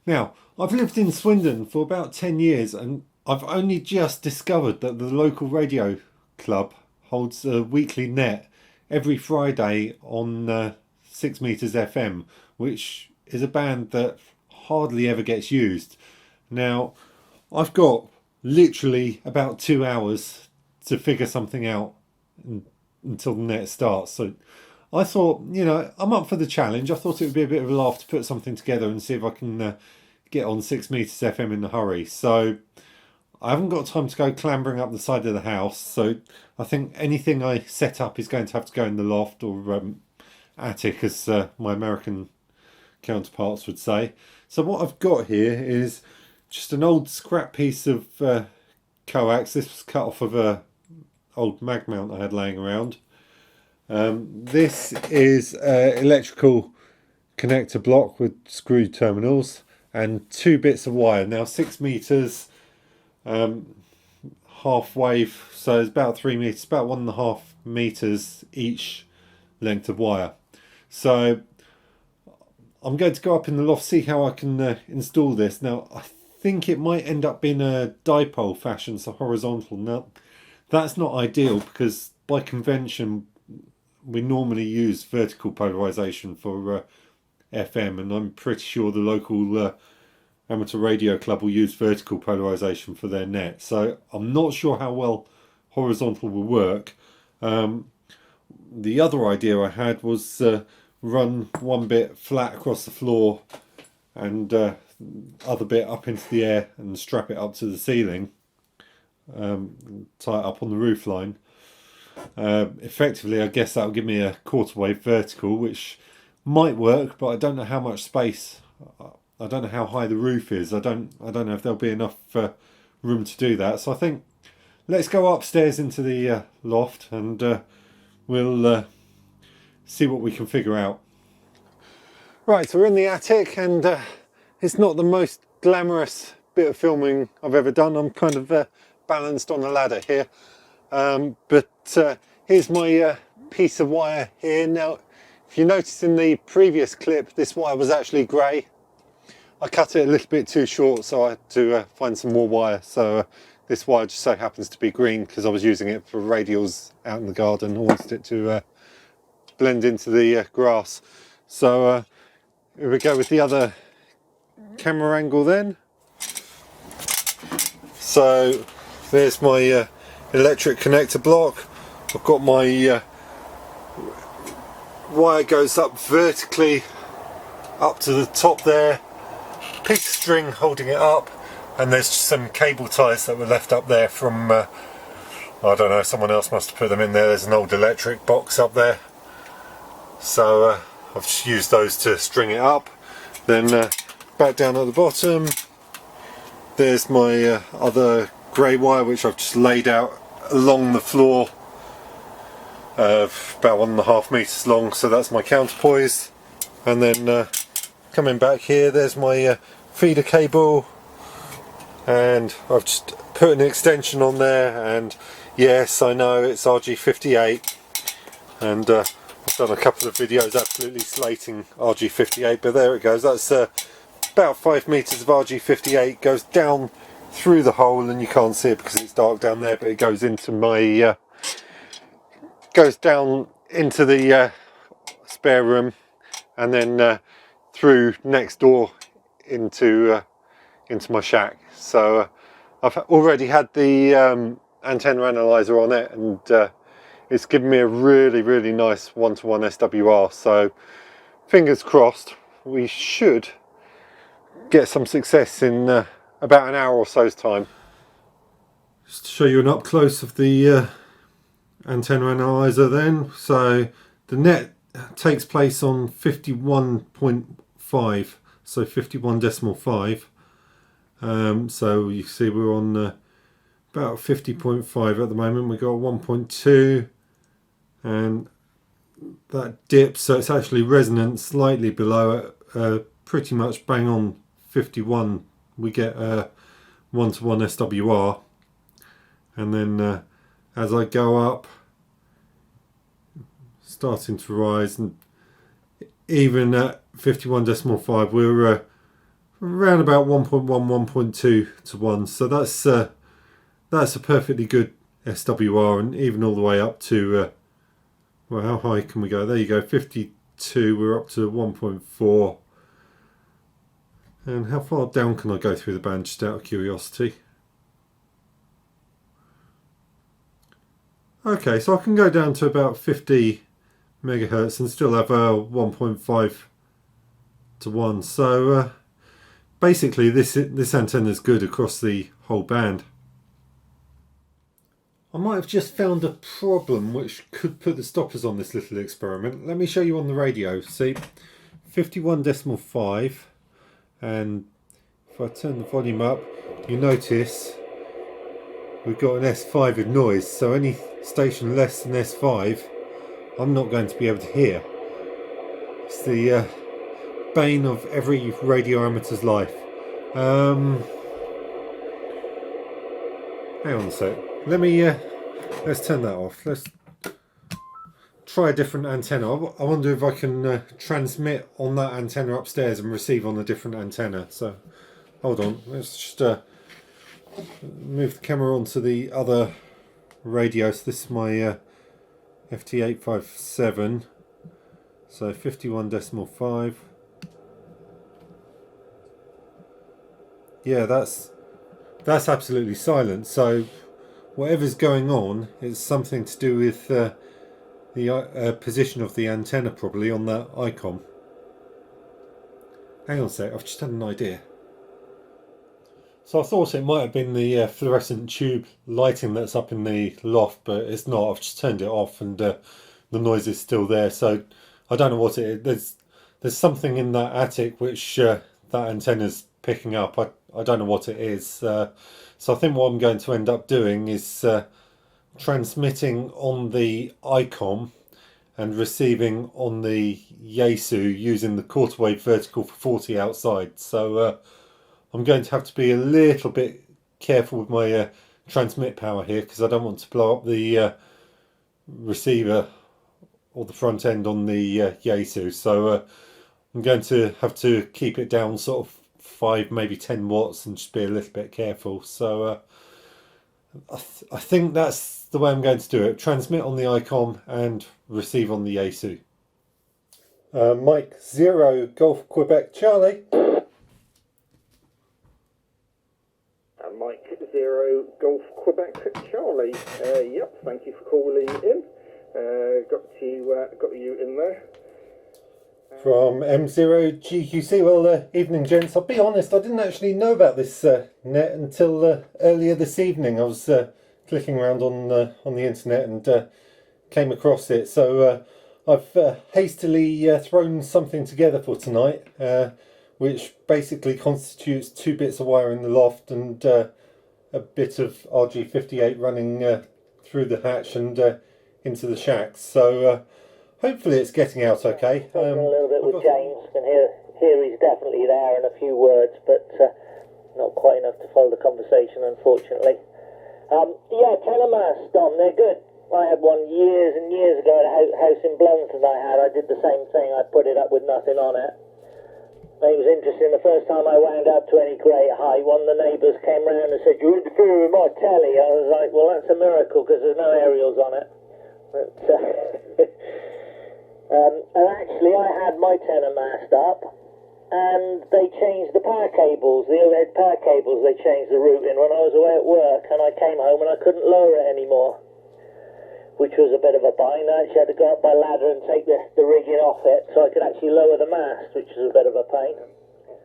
Now, I've lived in Swindon for about 10 years and I've only just discovered that the local radio club holds a weekly net every Friday on 6 Meters FM, which is a band that hardly ever gets used. Now, I've got literally about 2 hours to figure something out until the net starts. So I thought, I'm up for the challenge. I thought it would be a bit of a laugh to put something together and see if I can get on 6 Meters FM in a hurry. So I haven't got time to go clambering up the side of the house. So I think anything I set up is going to have to go in the loft or attic, as my American counterparts would say. So what I've got here is just an old scrap piece of coax. This was cut off of a old mag mount I had laying around. This is electrical connector block with screw terminals and 2 bits of wire. Now 6 meters, half wave, so it's about 3 meters, about 1.5 meters each length of wire. So I'm going to go up in the loft, see how I can install this. Now I think it might end up being a dipole fashion, so horizontal. Now that's not ideal because by convention we normally use vertical polarization for FM, and I'm pretty sure the local amateur radio club will use vertical polarization for their net. So I'm not sure how well horizontal will work. The other idea I had was run one bit flat across the floor and other bit up into the air and strap it up to the ceiling, tie it up on the roof line. Effectively, I guess that'll give me a quarter wave vertical, which might work, but I don't know how much space. I don't know how high the roof is. I don't know if there'll be enough room to do that. So I think let's go upstairs into the loft and we'll see what we can figure out. Right, so we're in the attic, and it's not the most glamorous bit of filming I've ever done. I'm kind of balanced on a ladder here. But here's my piece of wire here. Now, if you notice in the previous clip, this wire was actually grey. I cut it a little bit too short, so I had to find some more wire. So this wire just so happens to be green because I was using it for radials out in the garden. I wanted it to blend into the grass. So here we go with the other camera angle then. So there's my electric connector block. I've got my wire goes up vertically up to the top there, piece of string holding it up, and there's just some cable ties that were left up there from I don't know, someone else must have put them in there. There's an old electric box up there, so I've just used those to string it up. Then back down at the bottom there's my other grey wire, which I've just laid out along the floor, about 1.5 meters long, so that's my counterpoise. And then coming back here, there's my feeder cable, and I've just put an extension on there, and yes, I know it's RG58, and I've done a couple of videos absolutely slating RG58, but there it goes. That's about 5 meters of RG58, goes down through the hole, and you can't see it because it's dark down there, but it goes into my goes down into the spare room, and then through next door into my shack. So I've already had the antenna analyzer on it, and it's given me a really nice 1-to-1 SWR. So fingers crossed, we should get some success in about an hour or so's time. Just to show you an up close of the antenna analyzer then. So the net takes place on 51.5, so 51.5. So you see we're on about 50.5 at the moment. We got 1.2, and that dips, so it's actually resonant slightly below it, pretty much bang on 51. We get a 1-to-1 SWR, and then as I go up, starting to rise, and even at 51.5 we're around about 1.1, 1.2 to 1. So that's a perfectly good SWR, and even all the way up to, well, how high can we go? There you go, 52, we're up to 1.4. And how far down can I go through the band, just out of curiosity? Okay, so I can go down to about 50 megahertz and still have a 1.5 to 1. So basically this antenna is good across the whole band. I might have just found a problem which could put the stoppers on this little experiment. Let me show you on the radio. See, 51.5, and if I turn the volume up, you notice we've got an S5 with noise, so any station less than S5 I'm not going to be able to hear. It's the bane of every radio amateur's life. Hang on a sec. Let's turn that off. Let's try a different antenna. I wonder if I can transmit on that antenna upstairs and receive on a different antenna. So hold on, let's just move the camera onto the other radio. So this is my FT857, so 51.5. Yeah, that's absolutely silent. So whatever's going on is something to do with the position of the antenna, probably on that icon. Hang on a sec, I've just had an idea. So I thought it might have been the fluorescent tube lighting that's up in the loft, but it's not. I've just turned it off, and the noise is still there. So I don't know what it is. There's something in that attic which that antenna's picking up. I don't know what it is. So I think what I'm going to end up doing is transmitting on the ICOM and receiving on the Yaesu using the quarter wave vertical for 40 outside. So I'm going to have to be a little bit careful with my transmit power here, because I don't want to blow up the receiver or the front end on the Yaesu. So I'm going to have to keep it down sort of 5, maybe 10 watts, and just be a little bit careful. So I think that's the way I'm going to do it. Transmit on the ICOM and receive on the Yaesu. Mike 0 Golf Quebec Charlie. Mike 0 Golf Quebec Charlie. Yep, thank you for calling in. Got you in there. From M0 GQC. Well, evening gents. I'll be honest, I didn't actually know about this net until earlier this evening. I was clicking around on the internet and came across it. So I've hastily thrown something together for tonight, which basically constitutes 2 bits of wire in the loft and a bit of RG58 running through the hatch and into the shacks. So hopefully it's getting out okay. Talking a little bit with James, can hear he's definitely there in a few words, but not quite enough to follow the conversation, unfortunately. Yeah, Telemast, Dom, they're good. I had one years and years ago at a house in Blunton I did the same thing. I put it up with nothing on it. It was interesting, the first time I wound up to any great height, one of the neighbours came round and said, "You're interfering with my telly." I was like, well, that's a miracle, because there's no aerials on it. But, and actually I had my tenor mast up, and they changed the power cables, the overhead power cables, they changed the routing when I was away at work, and I came home and I couldn't lower it anymore, which was a bit of a bind. I actually had to go up by ladder and take the rigging off it so I could actually lower the mast, which was a bit of a pain.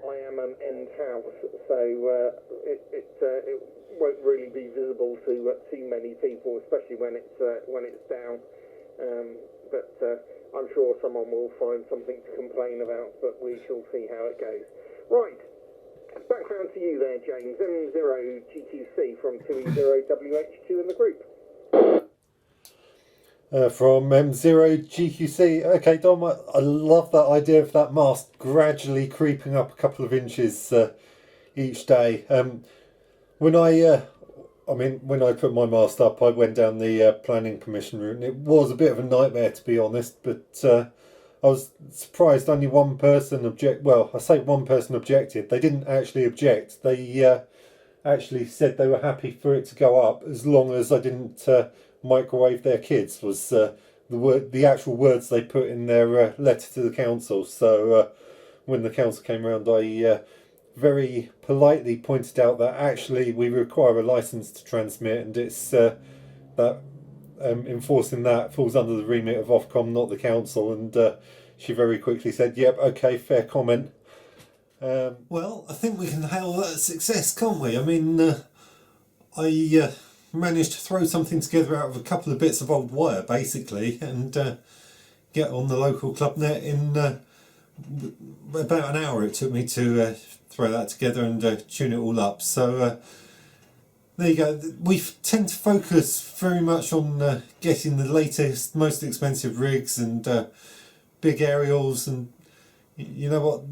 I am an end house, so it won't really be visible to too many people, especially when it's down. But I'm sure someone will find something to complain about, but we shall see how it goes. Right, background to you there, James. M0 GQC from 2E0WH2 in the group. From M0 GQC. Okay, Dom, I love that idea of that mast gradually creeping up a couple of inches each day. When I put my mast up, I went down the planning permission route, and it was a bit of a nightmare, to be honest, but I was surprised only one person well, I say one person objected. They didn't actually object. They actually said they were happy for it to go up as long as I didn't microwave their kids, was the actual words they put in their letter to the council. So when the council came around, I very politely pointed out that actually we require a license to transmit, and it's that enforcing that falls under the remit of Ofcom, not the council. And she very quickly said, "Yep, okay, fair comment." Well, I think we can hail that as success, can't we? I mean, I managed to throw something together out of a couple of bits of old wire, basically, and get on the local club net in about an hour. It took me to throw that together and tune it all up. So there you go. We tend to focus very much on getting the latest, most expensive rigs and big aerials, and you know what?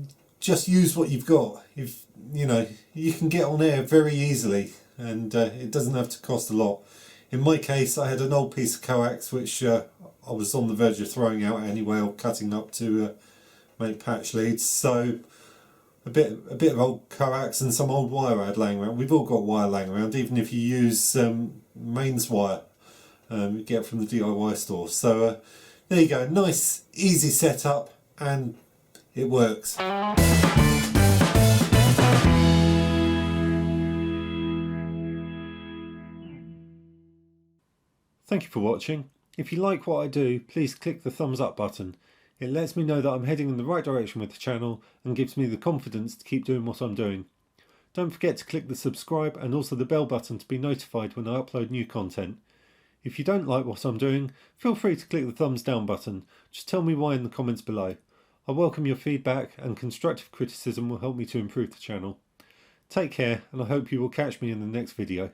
Just use what you've got. If you know, you can get on air very easily, and it doesn't have to cost a lot. In my case, I had an old piece of coax which I was on the verge of throwing out anyway, or cutting up to make patch leads. So a bit of old coax and some old wire I had laying around. We've all got wire laying around, even if you use mains wire you get from the DIY store. So there you go, nice easy setup, and it works. Thank you for watching. If you like what I do, please click the thumbs up button. It lets me know that I'm heading in the right direction with the channel and gives me the confidence to keep doing what I'm doing. Don't forget to click the subscribe and also the bell button to be notified when I upload new content. If you don't like what I'm doing, feel free to click the thumbs down button. Just tell me why in the comments below. I welcome your feedback, and constructive criticism will help me to improve the channel. Take care, and I hope you will catch me in the next video.